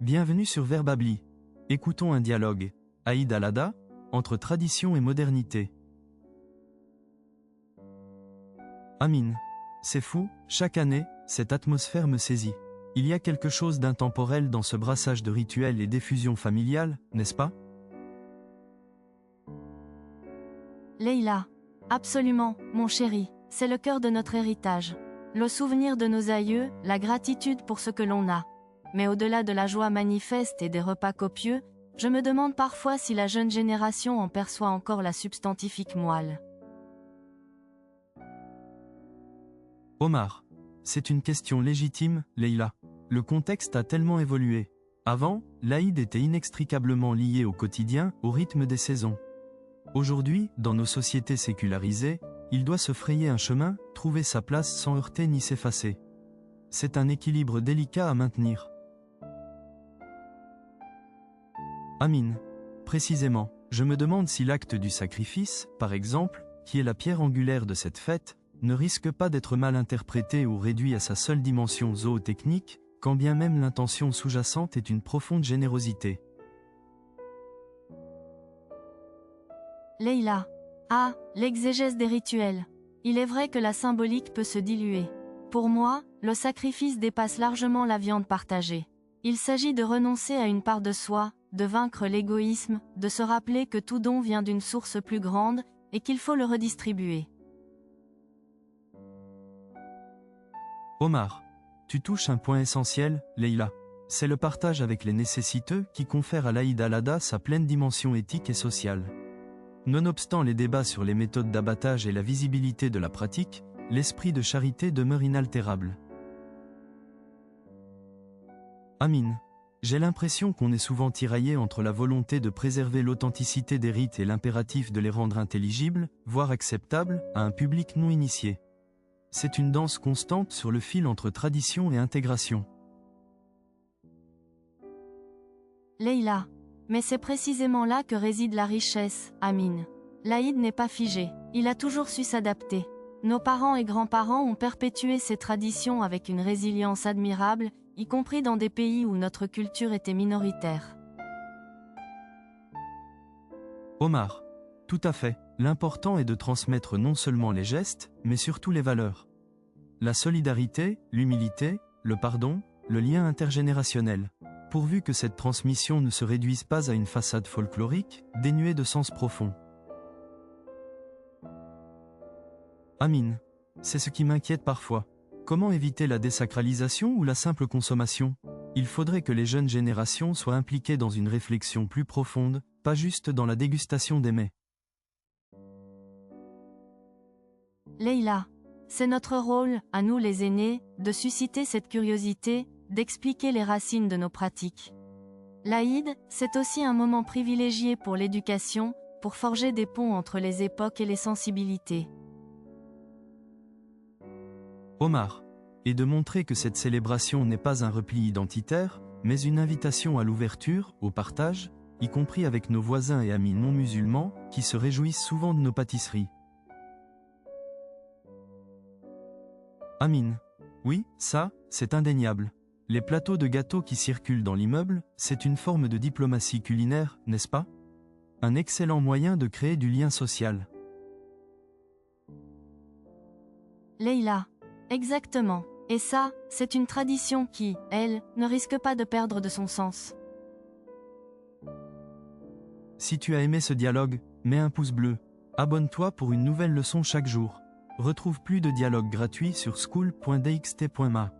Bienvenue sur Verbably. Écoutons un dialogue, Aïd Alada, entre tradition et modernité. Amine. C'est fou, chaque année, cette atmosphère me saisit. Il y a quelque chose d'intemporel dans ce brassage de rituels et d'effusions familiales, n'est-ce pas? Leïla. Absolument, mon chéri, c'est le cœur de notre héritage. Le souvenir de nos aïeux, la gratitude pour ce que l'on a. Mais au-delà de la joie manifeste et des repas copieux, je me demande parfois si la jeune génération en perçoit encore la substantifique moelle. Omar. C'est une question légitime, Leïla. Le contexte a tellement évolué. Avant, l'Aïd était inextricablement lié au quotidien, au rythme des saisons. Aujourd'hui, dans nos sociétés sécularisées, il doit se frayer un chemin, trouver sa place sans heurter ni s'effacer. C'est un équilibre délicat à maintenir. Amine. Précisément, je me demande si l'acte du sacrifice, par exemple, qui est la pierre angulaire de cette fête, ne risque pas d'être mal interprété ou réduit à sa seule dimension zootechnique, quand bien même l'intention sous-jacente est une profonde générosité. Leïla. Ah, l'exégèse des rituels. Il est vrai que la symbolique peut se diluer. Pour moi, le sacrifice dépasse largement la viande partagée. Il s'agit de renoncer à une part de soi, de vaincre l'égoïsme, de se rappeler que tout don vient d'une source plus grande, et qu'il faut le redistribuer. Omar. Tu touches un point essentiel, Leïla. C'est le partage avec les nécessiteux qui confère à l'Aïd Alada sa pleine dimension éthique et sociale. Nonobstant les débats sur les méthodes d'abattage et la visibilité de la pratique, l'esprit de charité demeure inaltérable. Amine. J'ai l'impression qu'on est souvent tiraillé entre la volonté de préserver l'authenticité des rites et l'impératif de les rendre intelligibles, voire acceptables, à un public non initié. C'est une danse constante sur le fil entre tradition et intégration. Leïla. Mais c'est précisément là que réside la richesse, Amine. L'Aïd n'est pas figé, il a toujours su s'adapter. Nos parents et grands-parents ont perpétué ces traditions avec une résilience admirable, y compris dans des pays où notre culture était minoritaire. Omar. Tout à fait. L'important est de transmettre non seulement les gestes, mais surtout les valeurs. La solidarité, l'humilité, le pardon, le lien intergénérationnel. Pourvu que cette transmission ne se réduise pas à une façade folklorique, dénuée de sens profond. Amine. C'est ce qui m'inquiète parfois. Comment éviter la désacralisation ou la simple consommation? Il faudrait que les jeunes générations soient impliquées dans une réflexion plus profonde, pas juste dans la dégustation des mets. Leïla. C'est notre rôle, à nous les aînés, de susciter cette curiosité, d'expliquer les racines de nos pratiques. L'Aïd, c'est aussi un moment privilégié pour l'éducation, pour forger des ponts entre les époques et les sensibilités. Omar. Et de montrer que cette célébration n'est pas un repli identitaire, mais une invitation à l'ouverture, au partage, y compris avec nos voisins et amis non musulmans, qui se réjouissent souvent de nos pâtisseries. Amine. Oui, ça, c'est indéniable. Les plateaux de gâteaux qui circulent dans l'immeuble, c'est une forme de diplomatie culinaire, n'est-ce pas? Un excellent moyen de créer du lien social. Leïla. Exactement. Et ça, c'est une tradition qui, elle, ne risque pas de perdre de son sens. Si tu as aimé ce dialogue, mets un pouce bleu. Abonne-toi pour une nouvelle leçon chaque jour. Retrouve plus de dialogues gratuits sur school.dxt.ma.